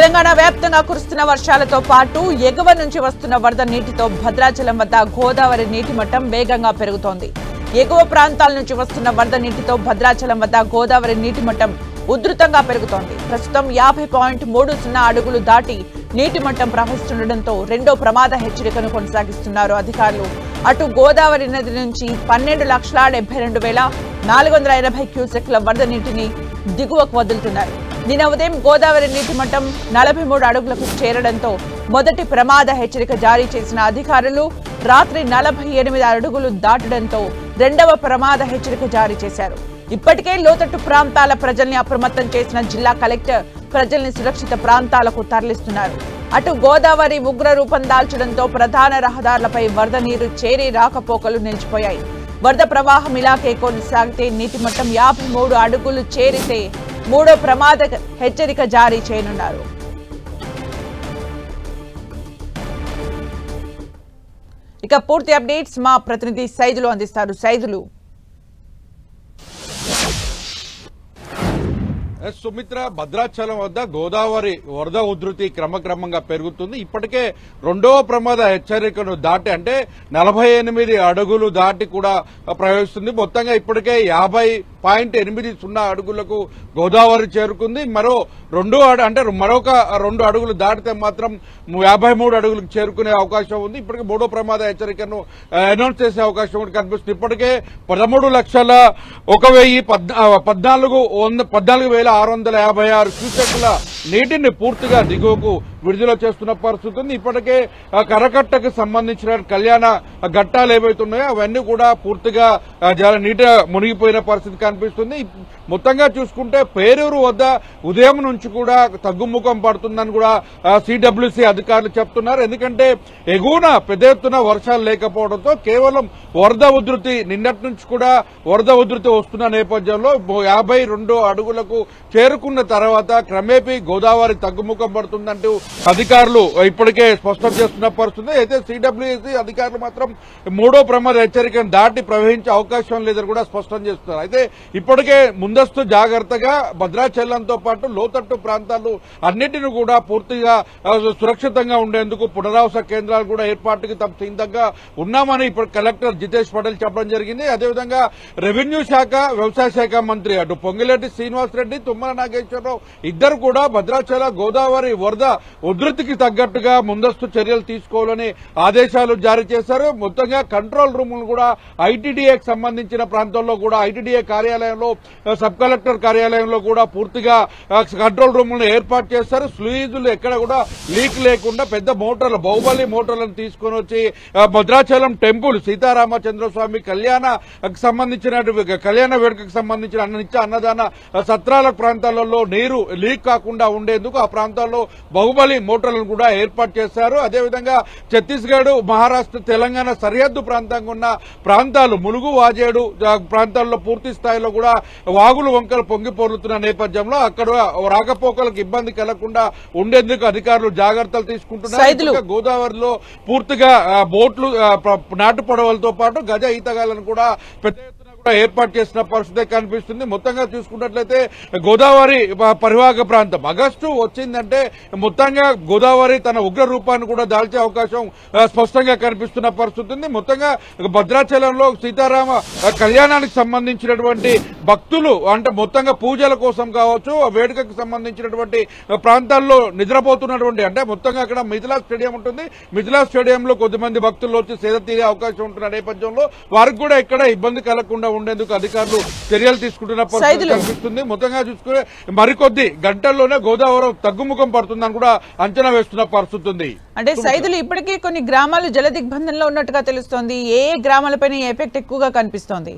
తెలంగాణ వ్యాప్తంగా కురుస్తున్న వర్షాలతో పాటు ఎగువ నుంచి వస్తున్న వరద నీటితో భద్రాచలం వద్ద గోదావరి నీటి మట్టం వేగంగా పెరుగుతోంది. ఎగువ ప్రాంతాల నుంచి వస్తున్న వరద నీటితో భద్రాచలం వద్ద గోదావరి నీటి మట్టం ఉధృతంగా పెరుగుతోంది. ప్రస్తుతం 50.30 అడుగులు దాటి నీటి మట్టం ప్రవహిస్తుండటంతో రెండో ప్రమాద హెచ్చరికను కొనసాగిస్తున్నారు అధికారులు. అటు గోదావరి నది నుంచి 12,72,480 క్యూసెక్ల వరద నీటిని దిగువకు వదులుతున్నారు. నిన్న ఉదయం గోదావరి నీటి మట్టం 43 అడుగులకు చేరడంతో మొదటి ప్రమాద హెచ్చరిక జారీ చేసిన అధికారులు రాత్రి 48 అడుగులు దాటడంతో రెండవ ప్రమాద హెచ్చరిక జారీ చేశారు. ఇప్పటికే లోతట్టు ప్రాంతాల ప్రజల్ని అప్రమత్తం చేసిన జిల్లా కలెక్టర్ ప్రజల్ని సురక్షిత ప్రాంతాలకు తరలిస్తున్నారు. అటు గోదావరి ఉగ్ర రూపం దాల్చడంతో ప్రధాన రహదారులపై వరద నీరు చేరి రాకపోకలు నిలిచిపోయాయి. వరద ప్రవాహం ఇలాగే కొనసాగితే నీటి మట్టం 53 అడుగులు చేరితే మూడో ప్రమాద హెచ్చరిక జారీ చేయనున్నారు. ఇక పూర్తి అప్డేట్స్ మా ప్రతినిధి సైదులు అందిస్తారు. సైదులు. సుమిత్ర, భద్రాచలం వద్ద గోదావరి వరద ఉధృతి క్రమక్రమంగా పెరుగుతుంది. ఇప్పటికే రెండవ ప్రమాద హెచ్చరికను దాటి అంటే 48 అడుగులు దాటి కూడా ప్రవహిస్తుంది. మొత్తంగా ఇప్పటికే 50.80 అడుగులకు గోదావరి చేరుకుంది. మరొక 2 అడుగులు దాటితే మాత్రం 53 అడుగులకు చేరుకునే అవకాశం ఉంది. ఇప్పటికే మూడో ప్రమాద హెచ్చరికను అనౌన్స్ చేసే అవకాశం కూడా కనిపిస్తుంది. ఇప్పటికే 13,14,656 క్యూసెక్ల నీటిని పూర్తిగా దిగువకు విడుదల చేస్తున్న పరిస్థితి ఉంది. ఇప్పటికే కరకట్టకు సంబంధించిన కళ్యాణ ఘట్టాలు ఏవైతున్నాయో అవన్నీ కూడా పూర్తిగా నీట మునిగిపోయిన పరిస్థితి కనిపిస్తుంది. మొత్తంగా చూసుకుంటే పేరూరు వద్ద ఉదయం నుంచి కూడా తగ్గుముఖం పడుతుందని కూడా సిడబ్ల్యూసీ అధికారులు చెప్తున్నారు. ఎందుకంటే ఎగువన పెద్ద ఎత్తున వర్షాలు లేకపోవడంతో కేవలం వరద ఉధృతి నిన్నటి నుంచి కూడా వరద ఉధృతి వస్తున్న నేపథ్యంలో 52 అడుగులకు చేరుకున్న తర్వాత క్రమేపీ గోదావరి తగ్గుముఖం పడుతుందంటూ అధికారులు ఇప్పటికే స్పష్టం చేస్తున్న పరిస్థితి. అయితే సిడబ్ల్యూసీ అధికారులు మాత్రం మూడో ప్రమాద హెచ్చరికను దాటి ప్రవహించే అవకాశం లేదని కూడా స్పష్టం చేస్తున్నారు. అయితే ఇప్పటికే ముందస్తు జాగ్రత్తగా భద్రాచలంతో పాటు లోతట్టు ప్రాంతాలు అన్నింటినీ కూడా పూర్తిగా సురక్షితంగా ఉండేందుకు పునరావాస కేంద్రాలు కూడా ఏర్పాటుకి సిద్ధంగా ఉన్నామని ఇప్పుడు కలెక్టర్ జితేష్ పటేల్ చెప్పడం జరిగింది. అదేవిధంగా రెవెన్యూ శాఖ, వ్యవసాయ శాఖ మంత్రి అటు పొంగిలేటి శ్రీనివాసరెడ్డి, తుమ్మల నాగేశ్వరరావు ఇద్దరు కూడా భద్రాచల గోదావరి వరద ఉధృతికి తగ్గట్టుగా ముందస్తు చర్యలు తీసుకోవాలని ఆదేశాలు జారీ చేశారు. మొత్తంగా కంట్రోల్ రూములు కూడా ఐటీడీఏకి సంబంధించిన ప్రాంతాల్లో కూడా ఐటీడీఏ కార్యాలయంలో, సబ్ కలెక్టర్ కార్యాలయంలో కూడా పూర్తిగా కంట్రోల్ రూములను ఏర్పాటు చేశారు. స్లూయిజులు ఎక్కడ కూడా లీక్ లేకుండా పెద్ద మోటార్లు, బాహుబలి మోటార్లను తీసుకుని వచ్చి భద్రాచలం టెంపుల్, సీతారామచంద్రస్వామి కళ్యాణ వేడుకకు సంబంధించిన అన్నదాన సత్రాల ప్రాంతాలలో నీరు లీక్ కాకుండా ఉండేందుకు ఆ ప్రాంతాల్లో బాహుబలి మోటార్లను కూడా ఏర్పాటు చేశారు. అదేవిధంగా ఛత్తీస్గఢ్, మహారాష్ట్ర, తెలంగాణ సరిహద్దు ప్రాంతంగా ఉన్న ప్రాంతాలు, ములుగు, వాజేడు ప్రాంతాల్లో పూర్తి స్థాయిలో కూడా వాగులు, వంకలు పొంగి పొర్లుతున్న నేపథ్యంలో అక్కడ రాకపోకలకు ఇబ్బంది కలగకుండా ఉండేందుకు అధికారులు జాగ్రత్తలు తీసుకుంటున్నారు. గోదావరిలో పూర్తిగా బోట్లు, నాటు పడవలతో పాటు గజ ఈతగాళ్లను కూడా పెద్ద ఏర్పాటు చేసిన పరిస్థితి కనిపిస్తుంది. మొత్తంగా చూసుకున్నట్లయితే గోదావరి పరివాహక ప్రాంతం ఆగస్టు వచ్చిందంటే మొత్తంగా గోదావరి తన ఉగ్ర రూపాన్ని కూడా దాల్చే అవకాశం స్పష్టంగా కనిపిస్తున్న పరిస్థితి ఉంది. మొత్తంగా భద్రాచలంలో సీతారామ కళ్యాణానికి సంబంధించినటువంటి భక్తులు అంటే మొత్తంగా పూజల కోసం కావచ్చు, వేడుకకు సంబంధించినటువంటి ప్రాంతాల్లో నిద్రపోతున్నటువంటి అంటే మొత్తంగా అక్కడ మిథిలా స్టేడియం ఉంటుంది. మిథిలా స్టేడియంలో కొద్దిమంది భక్తులు వచ్చి సేద తీరే అవకాశం ఉంటున్న నేపథ్యంలో వారికి కూడా ఎక్కడ ఇబ్బంది కలగకుండా ఉండేందుకు అధికారులు చర్యలు తీసుకుంటున్న పరిస్థితి కనిపిస్తుంది. మొత్తంగా చూసుకునే మరికొద్ది గంటల్లోనే గోదావరి తగ్గుముఖం పడుతుందని కూడా అంచనా వేస్తున్న పరిస్థితి ఉంది. అంటే సైదులు ఇప్పటికీ కొన్ని గ్రామాలు జల దిగ్బంధంలో ఉన్నట్టుగా తెలుస్తోంది. ఏ గ్రామాలపైన ఎఫెక్ట్ ఎక్కువగా కనిపిస్తోంది?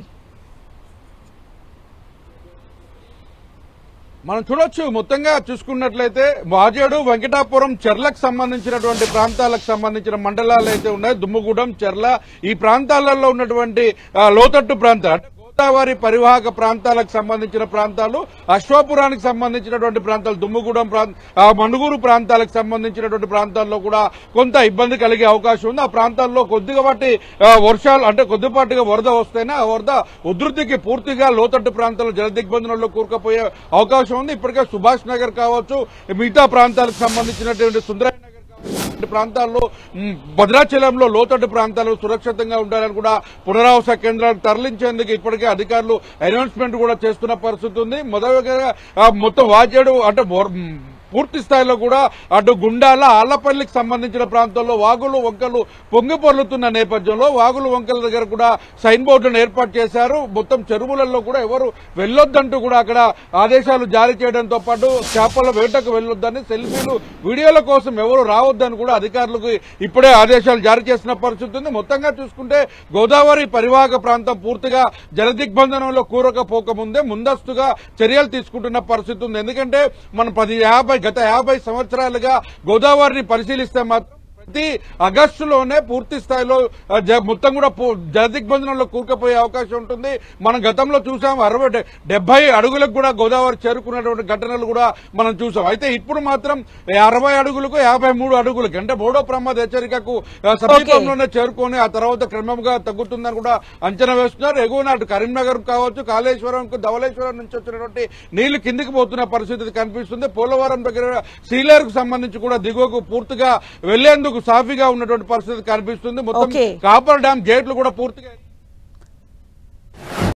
మనం చూడొచ్చు. మొత్తంగా చూసుకున్నట్లయితే వాజేడు, వెంకటాపురం, చెర్లకు సంబంధించినటువంటి ప్రాంతాలకు సంబంధించిన మండలాలు అయితే ఉన్నాయి. దుమ్ముగూడెం, చెర్ల ఈ ప్రాంతాలలో ఉన్నటువంటి లోతట్టు ప్రాంతాలు గోదావరి పరివాహక ప్రాంతాలకు సంబంధించిన ప్రాంతాలు, అశ్వాపురానికి సంబంధించినటువంటి ప్రాంతాలు, దుమ్ముగూడెం మణుగూరు ప్రాంతాలకు సంబంధించినటువంటి ప్రాంతాల్లో కూడా కొంత ఇబ్బంది కలిగే అవకాశం ఉంది. ఆ ప్రాంతాల్లో కొద్దిపాటి వర్షాలు అంటే కొద్దిపాటిగా వరద వస్తేనే ఆ వరద ఉధృతికి పూర్తిగా లోతట్టు ప్రాంతాల్లో జలదిగ్బంధనంలో కూరుకుపోయే అవకాశం ఉంది. ఇప్పటికే సుభాష్ నగర్ కావచ్చు, మిగతా ప్రాంతాలకు సంబంధించినటువంటి సుందరయ్య నగర్ ప్రాంతాల్లో, భద్రాచలంలో లోతట్టు ప్రాంతాలు సురక్షితంగా ఉండాలని కూడా పునరావాస కేంద్రాలకు తరలించేందుకు ఇప్పటికే అధికారులు అనౌన్స్మెంట్ కూడా చేస్తున్న పరిస్థితి ఉంది. మొత్తం వాజేడు అంటే పూర్తి స్థాయిలో కూడా అటు గుండాల ఆళ్లపల్లికి సంబంధించిన ప్రాంతాల్లో వాగులు వంకలు పొంగి పొర్లుతున్న నేపథ్యంలో వాగులు వంకల దగ్గర కూడా సైన్ బోర్డులను ఏర్పాటు చేశారు. మొత్తం చెరువులలో కూడా ఎవరు వెళ్లొద్దంటూ కూడా అక్కడ ఆదేశాలు జారీ చేయడంతో పాటు చేపల వేటకు వెళ్లొద్దని, సెల్ఫీలు వీడియోల కోసం ఎవరు రావద్దని కూడా అధికారులకు ఇప్పుడే ఆదేశాలు జారీ చేసిన పరిస్థితి ఉంది. మొత్తంగా చూసుకుంటే గోదావరి పరివాహక ప్రాంతం పూర్తిగా జలదిగ్బంధనంలో కూరకపోకముందే ముందస్తుగా చర్యలు తీసుకుంటున్న పరిస్థితి ఉంది. ఎందుకంటే మనం గత 50 సంవత్సరాలుగా గోదావరిని పరిశీలిస్తే మాత్రం ప్రతి ఆగస్టులోనే పూర్తి స్థాయిలో మొత్తం కూడా జలదిగ్బంధనంలో కూరుకుపోయే అవకాశం ఉంటుంది. మనం గతంలో చూసాం 60-70 అడుగులకు కూడా గోదావరి చేరుకున్నటువంటి ఘటనలు కూడా మనం చూసాం. అయితే ఇప్పుడు మాత్రం 60 అడుగులకు 53 అడుగులకి అంటే మూడో ప్రమాద హెచ్చరికకు సమీపంలోనే చేరుకొని ఆ తర్వాత క్రమంగా తగ్గుతుందని కూడా అంచనా వేస్తున్నారు. ఎగువన అటు కరీంనగర్ కావచ్చు, కాళేశ్వరం, ధవళేశ్వరం నుంచి వచ్చినటువంటి నీళ్లు కిందికి పోతున్న పరిస్థితి కనిపిస్తుంది. పోలవరం దగ్గర సీలేరుకు సంబంధించి కూడా దిగువకు పూర్తిగా వెళ్లేందుకు సాఫీగా ఉన్నటువంటి పరిస్థితి కనిపిస్తుంది. మొత్తం కాపర్ డ్యాం గేట్లు కూడా పూర్తిగా